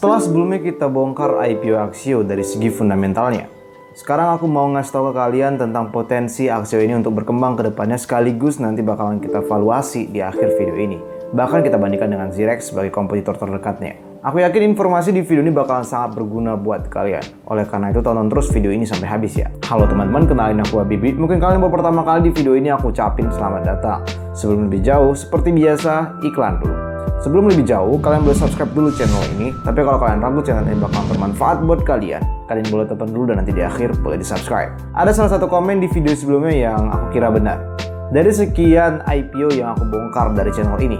Setelah sebelumnya kita bongkar IPO Axio dari segi fundamentalnya, sekarang aku mau ngasih tahu ke kalian tentang potensi Axio ini untuk berkembang ke depannya, sekaligus nanti bakalan kita evaluasi di akhir video ini. Bahkan kita bandingkan dengan Zirex sebagai kompetitor terdekatnya. Aku yakin informasi di video ini bakalan sangat berguna buat kalian. Oleh karena itu tonton terus video ini sampai habis ya. Halo teman-teman, kenalin aku Habibie. Mungkin kalian baru pertama kali di video ini, aku ucapin selamat datang. Sebelum lebih jauh, seperti biasa, iklan dulu. Sebelum lebih jauh, kalian boleh subscribe dulu channel ini. Tapi kalau kalian ragu channel ini bakal bermanfaat buat kalian boleh tonton dulu dan nanti di akhir boleh di subscribe. Ada salah satu komen di video sebelumnya yang aku kira benar. Dari sekian IPO yang aku bongkar dari channel ini,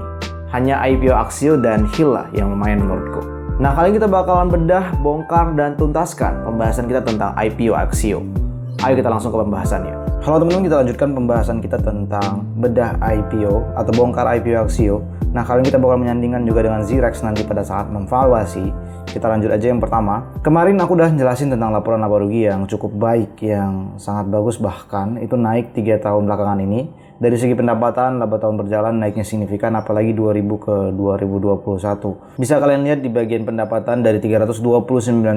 hanya IPO Axio dan Hila yang lumayan menurutku. Nah, kali ini kita bakalan bedah, bongkar, dan tuntaskan pembahasan kita tentang IPO Axio. Ayo kita langsung ke pembahasannya. Halo teman-teman, kita lanjutkan pembahasan kita tentang bedah IPO atau bongkar IPO Axio. Nah, kali ini kita bakal menyandingkan juga dengan Zirex nanti pada saat memvaluasi. Kita lanjut aja yang pertama. Kemarin aku udah jelasin tentang laporan laba rugi yang cukup baik, yang sangat bagus, bahkan itu naik 3 tahun belakangan ini. Dari segi pendapatan, laba tahun berjalan naiknya signifikan, apalagi 2000 ke 2021. Bisa kalian lihat di bagian pendapatan dari 329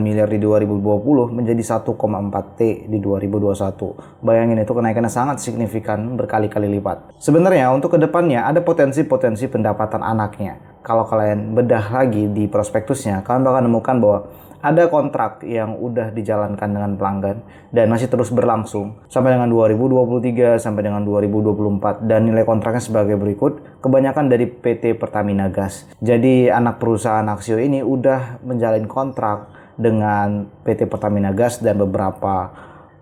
miliar di 2020 menjadi 1,4 T di 2021. Bayangin, itu kenaikannya sangat signifikan, berkali-kali lipat. Sebenarnya untuk kedepannya ada potensi-potensi pendapatan anaknya. Kalau kalian bedah lagi di prospektusnya, kalian bakal menemukan bahwa ada kontrak yang udah dijalankan dengan pelanggan dan masih terus berlangsung sampai dengan 2023 sampai dengan 2024, dan nilai kontraknya sebagai berikut. Kebanyakan dari PT Pertamina Gas. Jadi anak perusahaan Axio ini udah menjalin kontrak dengan PT Pertamina Gas dan beberapa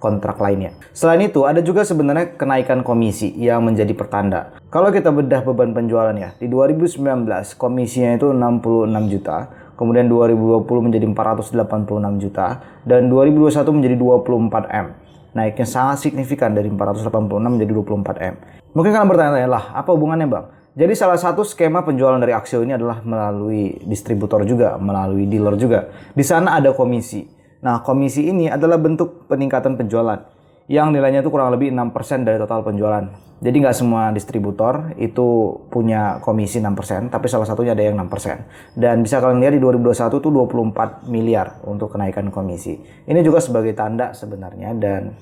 kontrak lainnya. Selain itu, ada juga sebenarnya kenaikan komisi yang menjadi pertanda. Kalau kita bedah beban penjualan ya, di 2019 komisinya itu 66 juta. Kemudian 2020 menjadi 486 juta, dan 2021 menjadi 24 M. Naiknya sangat signifikan dari 486 menjadi 24 M. Mungkin kalian bertanya-tanya, lah apa hubungannya bang? Jadi salah satu skema penjualan dari Axio ini adalah melalui distributor juga, melalui dealer juga. Di sana ada komisi. Nah, komisi ini adalah bentuk peningkatan penjualan yang nilainya itu kurang lebih 6% dari total penjualan. Jadi nggak semua distributor itu punya komisi 6%, tapi salah satunya ada yang 6%. Dan bisa kalian lihat di 2021 itu 24 miliar untuk kenaikan komisi. Ini juga sebagai tanda sebenarnya, dan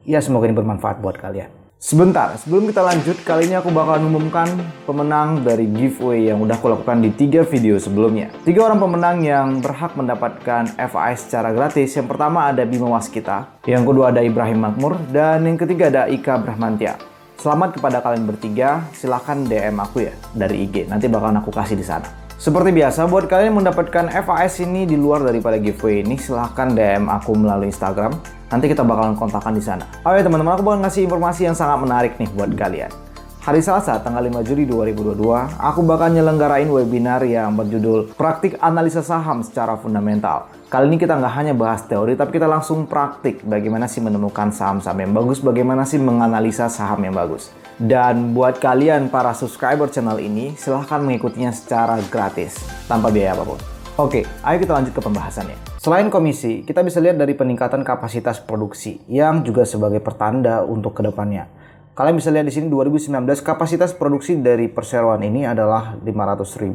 ya semoga ini bermanfaat buat kalian. Sebentar, sebelum kita lanjut, kali ini aku bakal mengumumkan pemenang dari giveaway yang udah aku lakukan di 3 video sebelumnya. 3 orang pemenang yang berhak mendapatkan FAS secara gratis. Yang pertama ada Bima Waskita, yang kedua ada Ibrahim Makmur, dan yang ketiga ada Ika Brahmantia. Selamat kepada kalian bertiga, silahkan DM aku ya dari IG, nanti bakalan aku kasih di sana. Seperti biasa, buat kalian yang mendapatkan FAS ini di luar daripada giveaway ini, silahkan DM aku melalui Instagram. Nanti kita bakalan kontakkan di sana. Oh ya teman-teman, aku bakal ngasih informasi yang sangat menarik nih buat kalian. Hari Selasa, tanggal 5 Juli 2022, aku bakal nyelenggarain webinar yang berjudul Praktik Analisa Saham Secara Fundamental. Kali ini kita nggak hanya bahas teori, tapi kita langsung praktik bagaimana sih menemukan saham-saham yang bagus, bagaimana sih menganalisa saham yang bagus. Dan buat kalian para subscriber channel ini, silahkan mengikutinya secara gratis, tanpa biaya apapun. Oke, ayo kita lanjut ke pembahasannya. Selain komisi, kita bisa lihat dari peningkatan kapasitas produksi, yang juga sebagai pertanda untuk kedepannya. Kalian bisa lihat di sini 2019 kapasitas produksi dari perseroan ini adalah 500.000,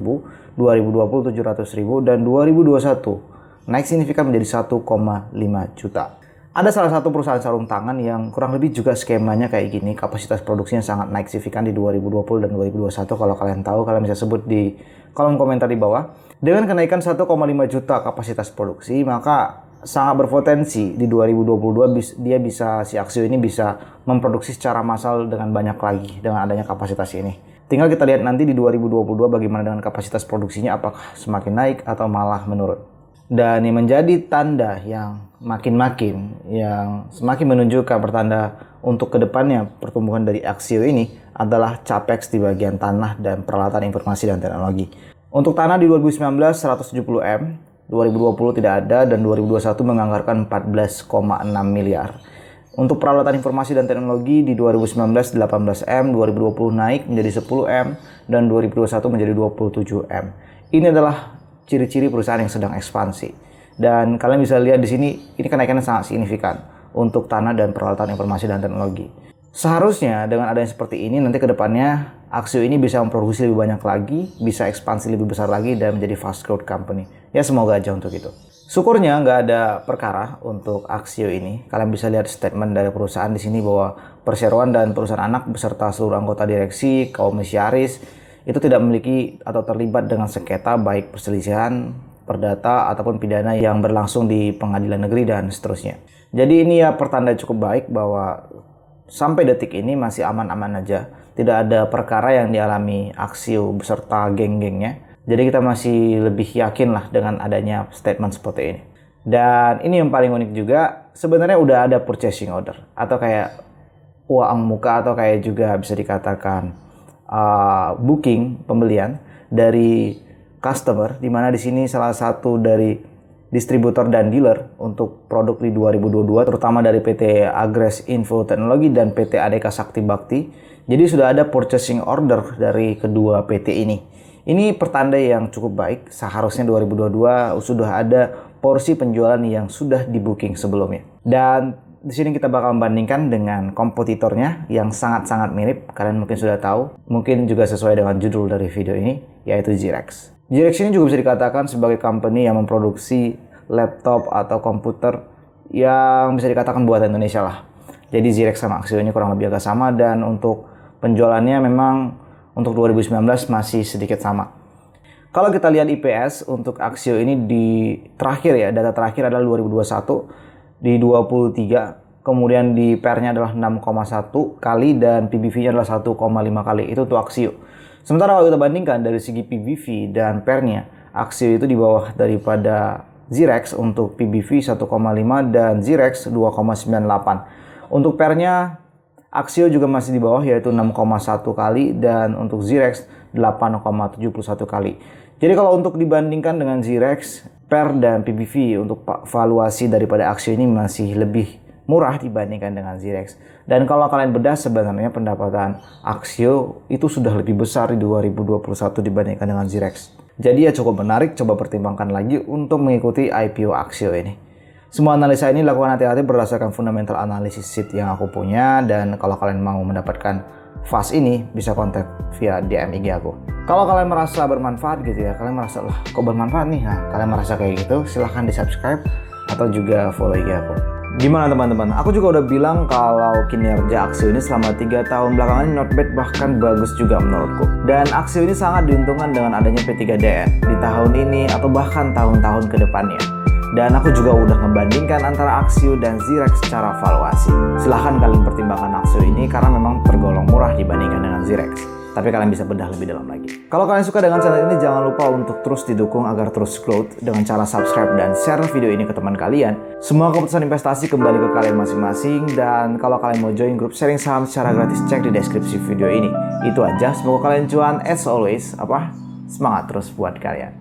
2020 700.000, dan 2021 naik signifikan menjadi 1,5 juta. Ada salah satu perusahaan sarung tangan yang kurang lebih juga skemanya kayak gini. Kapasitas produksinya sangat naik signifikan di 2020 dan 2021. Kalau kalian tahu, kalian bisa sebut di kolom komentar di bawah. Dengan kenaikan 1,5 juta kapasitas produksi, maka sangat berpotensi di 2022 si Axio ini bisa memproduksi secara massal dengan banyak lagi dengan adanya kapasitas ini. Tinggal kita lihat nanti di 2022 bagaimana dengan kapasitas produksinya, apakah semakin naik atau malah menurun. Dan yang menjadi tanda yang yang semakin menunjukkan pertanda untuk kedepannya pertumbuhan dari Axio ini adalah capex di bagian tanah dan peralatan informasi dan teknologi. Untuk tanah di 2019 170 M, 2020 tidak ada, dan 2021 menganggarkan 14,6 miliar. Untuk peralatan informasi dan teknologi di 2019 18 M, 2020 naik menjadi 10 M, dan 2021 menjadi 27 M. Ini adalah ciri-ciri perusahaan yang sedang ekspansi. Dan kalian bisa lihat di sini, ini kenaikannya sangat signifikan untuk tanah dan peralatan informasi dan teknologi. Seharusnya dengan adanya seperti ini nanti ke depannya Axio ini bisa memproduksi lebih banyak lagi, bisa ekspansi lebih besar lagi dan menjadi fast growth company. Ya semoga aja untuk itu. Syukurnya nggak ada perkara untuk Axio ini. Kalian bisa lihat statement dari perusahaan di sini bahwa perseroan dan perusahaan anak beserta seluruh anggota direksi, komisaris itu tidak memiliki atau terlibat dengan sengketa baik perselisihan, perdata ataupun pidana yang berlangsung di pengadilan negeri dan seterusnya. Jadi ini ya pertanda cukup baik bahwa sampai detik ini masih aman-aman aja. Tidak ada perkara yang dialami Axio beserta geng-gengnya. Jadi kita masih lebih yakin lah dengan adanya statement seperti ini. Dan ini yang paling unik juga, sebenarnya udah ada purchasing order. Atau kayak uang muka atau kayak juga bisa dikatakan booking pembelian dari customer. Dimana di sini salah satu dari distributor dan dealer untuk produk di 2022 terutama dari PT Agres Info Teknologi dan PT ADK Sakti Bakti. Jadi sudah ada purchasing order dari kedua PT ini. Ini pertanda yang cukup baik. Seharusnya 2022 sudah ada porsi penjualan yang sudah di booking sebelumnya. Dan di sini kita bakal membandingkan dengan kompetitornya yang sangat-sangat mirip. Kalian mungkin sudah tahu, mungkin juga sesuai dengan judul dari video ini, yaitu Xirex. Xirex ini juga bisa dikatakan sebagai company yang memproduksi laptop atau komputer yang bisa dikatakan buatan Indonesia lah. Jadi Xirex sama Axio ini kurang lebih agak sama dan untuk penjualannya memang untuk 2019 masih sedikit sama. Kalau kita lihat IPS untuk Axio ini di terakhir ya, data terakhir adalah 2021 di 23, kemudian di PER-nya adalah 6,1 kali dan PBV-nya adalah 1,5 kali. Itu untuk Axio. Sementara kalau kita bandingkan dari segi PBV dan PER-nya, Axio itu di bawah daripada Xirex untuk PBV 1,5 dan Xirex 2,98. Untuk PER-nya, Axio juga masih di bawah yaitu 6,1 kali dan untuk Xirex 8,71 kali. Jadi kalau untuk dibandingkan dengan Xirex, PER dan PBV untuk valuasi daripada Axio ini masih lebih murah dibandingkan dengan Xirex. Dan kalau kalian bedah sebenarnya pendapatan Axio itu sudah lebih besar di 2021 dibandingkan dengan Xirex. Jadi ya cukup menarik, coba pertimbangkan lagi untuk mengikuti IPO Axio ini. Semua analisa ini dilakukan hati-hati berdasarkan fundamental analisis sheet yang aku punya, dan kalau kalian mau mendapatkan fast ini bisa kontak via DM IG aku. Kalau kalian merasa bermanfaat gitu ya, kalian merasa lah kok bermanfaat nih, nah kalian merasa kayak gitu, silahkan di subscribe atau juga follow IG aku. Gimana teman-teman? Aku juga udah bilang kalau kinerja Axio ini selama 3 tahun belakangan ini not bad, bahkan bagus juga menurutku. Dan Axio ini sangat diuntungkan dengan adanya P3DN di tahun ini atau bahkan tahun-tahun ke depannya. Dan aku juga udah ngebandingkan antara Axio dan Xirex secara valuasi. Silahkan kalian pertimbangkan Axio ini karena memang tergolong murah dibandingkan dengan Xirex. Tapi kalian bisa bedah lebih dalam lagi. Kalau kalian suka dengan channel ini, jangan lupa untuk terus didukung agar terus growth dengan cara subscribe dan share video ini ke teman kalian. Semua keputusan investasi kembali ke kalian masing-masing. Dan kalau kalian mau join grup sharing saham secara gratis, cek di deskripsi video ini. Itu aja, semoga kalian cuan. As always, semangat terus buat kalian.